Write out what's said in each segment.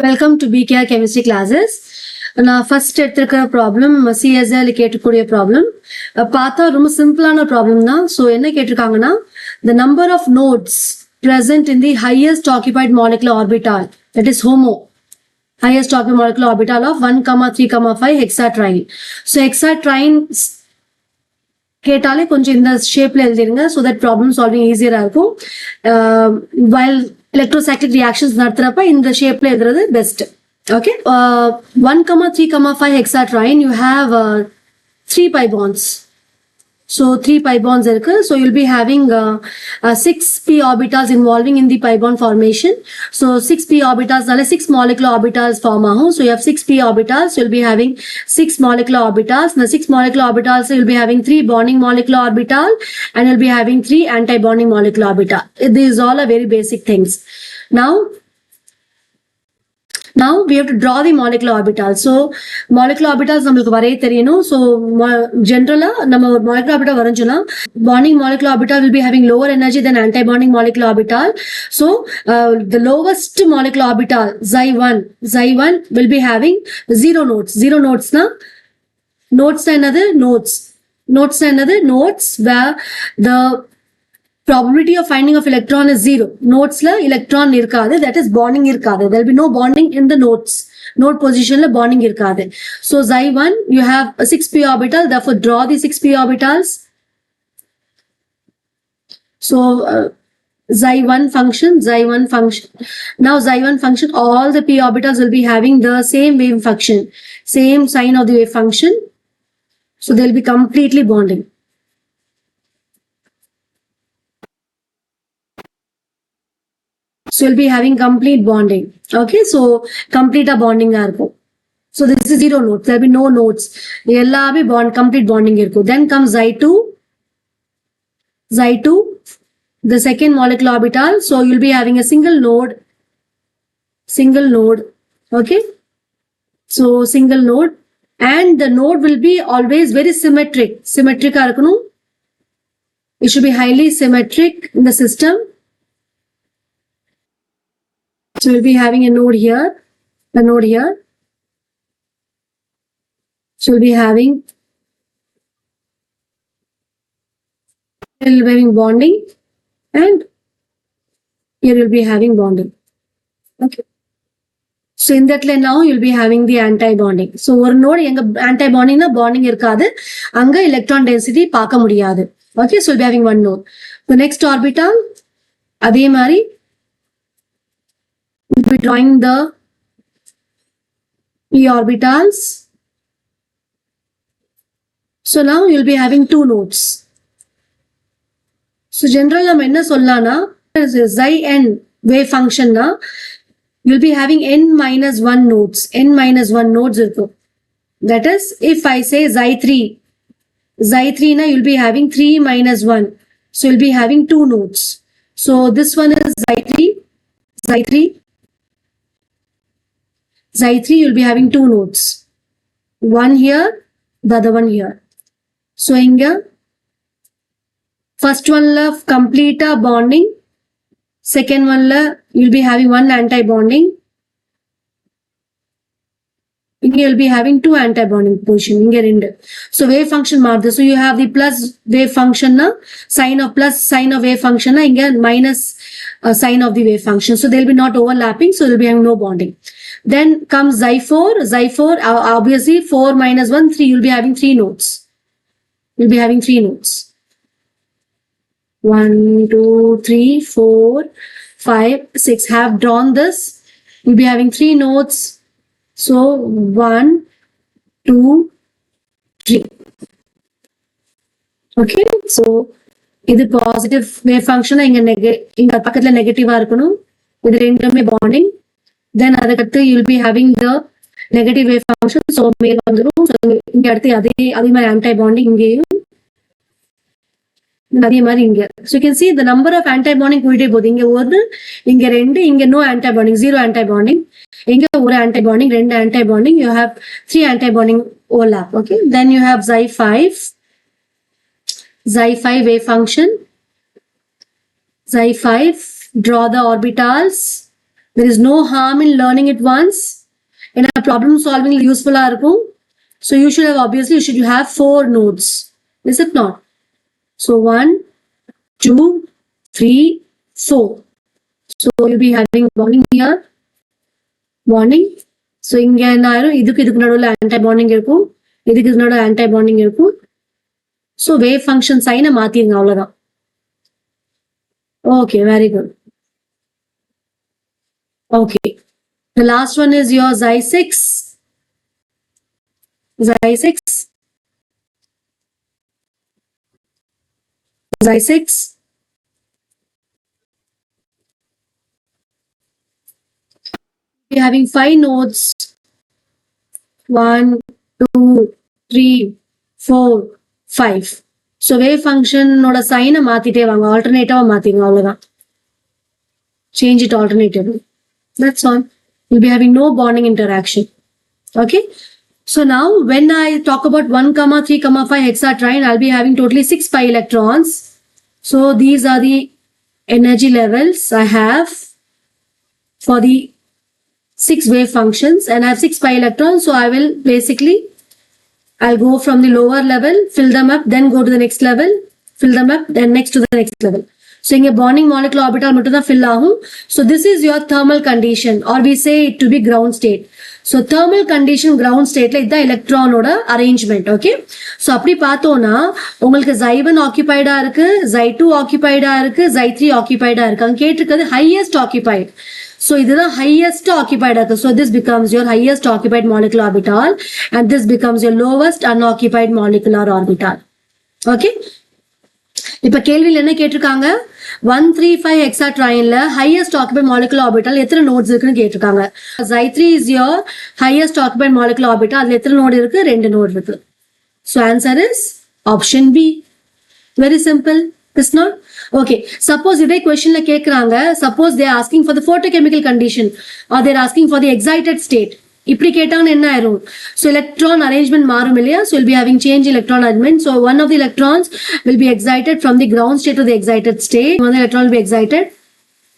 Welcome to BKR chemistry classes. நான் first எடுத்திருக்கிற problem CSL கேட்கக்கூடிய ப்ராப்ளம் பார்த்தா ரொம்ப சிம்பிளான ப்ராப்ளம் தான். ஸோ என்ன கேட்டிருக்காங்கன்னா the number of nodes present in the highest occupied molecular orbital, that is HOMO, highest occupied molecular orbital of 1, 3, 5 hexatriene. So hexatriene கேட்டாலே கொஞ்சம் இந்த ஷேப்ல எழுதிருங்க. ஸோ தட் ப்ராப்ளம் சால்விங் ஈஸியரா இருக்கும். வைல் எலக்ட்ரோசைக்ளிக் ரியாக்ஷன்ஸ் நடத்துறப்ப இந்த ஷேப்ல எழுதுறது best. Okay, 1, 3, 5 hexatriene, you have 3 pi bonds. So 3 pi bonds irukku. So you'll be having 6 p orbitals involving in the pi bond formation. So 6 p orbitals nale 6 molecular orbitals form ahum. So you have 6 p orbitals, you'll be having 6 molecular orbitals. Now 6 molecular orbitals, you'll be having 3 bonding molecular orbital and you'll be having 3 anti-bonding molecular orbital. These all are very basic things. Now we have to draw the molecular orbitals. So molecular orbitals நம்மளுக்கு வரைய தெரியணும். So generally நம்ம ஒரு molecular orbital வரைஞ்சோம்னா bonding molecular orbital will be having lower energy than anti-bonding molecular orbital. So the lowest molecular orbital xi1 will be having 0 nodes. 0 nodes na nodes another nodes where the probability of finding of electron is 0. Nodes la electron irkade, that is bonding irkade. There will be no bonding in the nodes. Node position la bonding irkade. So xi1 you have a 6p orbital, therefore draw the 6p orbitals. So xi1 function. Now xi1 function, all the p orbitals will be having the same wave function, same sign of the wave function. So they will be completely bonding. So you'll be having complete bonding. Okay, so complete bonding irko. So this is 0 nodes. There will be no nodes. Ella bhi complete bonding irko. Then comes xi2, the second molecular orbital. So you'll be having a single node. Okay, so single node, and the node will be always very symmetric irukonu. It should be highly symmetric in the system. So we'll be having a node here, a node here. So we'll be having bonding, and here you'll be having bonding. Okay. So in that line now you'll be having the anti-bonding. So one node enga anti-bonding na bonding irukadu, anga electron density paaka mudiyadu. Okay, so we'll be having one node. The next orbital adhe mari we'll be drawing the p orbitals. So now you'll be having 2 nodes. So generally நம்ம என்ன சொல்லலாம்னா xi n wave function na you'll be having n minus 1 nodes. இருக்கும். That is, if I say xi3 na you'll be having 3 minus 1. So you'll be having 2 nodes. So this one is xi3, you'll be having 2 nodes. One here, the other one here. So inga first one la complete bonding, second one la you'll be having one anti-bonding. Inga you'll be having 2 anti-bonding position. Inga rendu. So wave function maarudhu. So you have the plus wave function na sign of plus, sign of wave function na inga minus sign of the wave function. So they'll be not overlapping. So they'll be having no bonding. Then comes xi4, obviously 4 minus 1, 3, you'll be having 3 nodes. 1, 2, 3, 4, 5, 6. Have drawn this. You'll be having 3 nodes. So 1, 2, 3. Okay, so இது positive wave function இங்க பக்கத்துல நெகட்டிவா இருக்கணும். இது ரெண்டுமே bonding. Then adukattu you'll be having the negative wave function. So மேல வந்துரும். So இங்க அடுத்து அதே மாதிரி anti-bonding இங்கேயும் அதே மாதிரி இங்க. So you can see the number of anti-bonding போயிட்டே போகுது. இங்க ஒரு, இங்க ரெண்டு, இங்க no anti-bonding, 0 anti-bonding. இங்க ஒரு anti-bonding, ரெண்டு anti-bonding. You have 3 anti-bonding overlap. Okay. Then you have xi5 wave function. xi5, draw the orbitals. There is no harm in learning it once. In a problem solving useful இருக்கும். So you should have obviously you have 4 nodes. Is it not? So 1, 2, 3, 4. So you'll be having bonding here. Bonding. So இங்க என்ன ஆயிரும், இதுக்கு நடுவுல anti bonding இருக்கும், இதுக்கு நடுவுல anti bonding இருக்கும். So wave function sign மாத்திருங்க அவ்வளவுதான். Okay, very good. Okay. The last one is your Xi6. Xi6. Xi6. We're having 5 nodes. 1, 2, 3, 4, 5. So wave function oda sign மாத்திட்டே வாங்க, alternative மாத்திங்க அவ்வளவுதான். Change it alternatively. That's all. You'll be having no bonding interaction. Okay. So now when I talk about 1, 3, 5 hexatriene, I'll be having totally 6 pi electrons. So these are the energy levels I have for the 6 wave functions, and I have 6 pi electrons. So I will basically, I'll go from the lower level, fill them up, then go to the next level, fill them up, then next to the next level. So இங்க bonding molecular orbital மட்டும் தான் fill ஆகும். So this is your thermal condition, or we say it to be ground state. So thermal condition ground stateல இதுதான் electronோட arrangement. Okay. So அப்படி பார்த்தோம்னா உங்களுக்கு Xi1 occupied இருக்கு, Xi2 occupied இருக்கு, Xi3 occupied இருக்கு. அங்க கேட்டிருக்கிறது highest occupied. So இதுதான் highest occupied இருக்கு. So this becomes your highest occupied molecular orbital, and this becomes your lowest unoccupied molecular orbital. Okay. இப்ப கேள்வியில் என்ன கேட்டிருக்காங்க, 135 hexatrienல highest occupied molecular orbital எத்தனை நோட்ஸ் இருக்குன்னு கேட்டிருக்காங்க. Xi3 is your highest occupied molecular orbital. அதுல எத்தனை நோடு இருக்கு? 2 நோடு இருக்கு. So answer is option B. Very simple. Is not? Okay. Suppose இதே questionல கேக்குறாங்க, suppose they are asking for the photochemical condition, or they are asking for the excited state. இப்படி கேட்டாங்கன்னா என்ன ஆயிரும்? So electron arrangement மாறும் இல்லையா? So we'll be having change electron arrangement. So one of the electrons will be excited from the ground state to the excited state. One electron will be excited,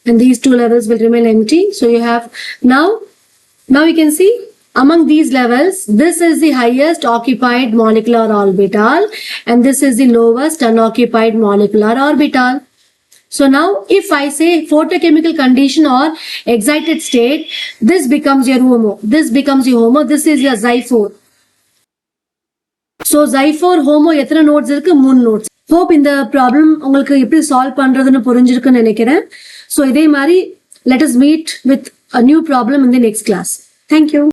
and these 2 levels will remain empty. So you have now you can see among these levels, this is the highest occupied molecular orbital, and this is the lowest unoccupied molecular orbital. So now if I say photochemical condition or excited state, this becomes your HOMO. This becomes your HOMO. This is your Xi4. So Xi4 HOMO எத்தனை notes இருக்கு? 3 notes. Hope இந்த problem உங்களுக்கு எப்படி solve பண்றதுன்னு புரிஞ்சிருக்குன்னு நினைக்கிறேன். So இதே மாதிரி let us meet with a new problem in the next class. Thank you.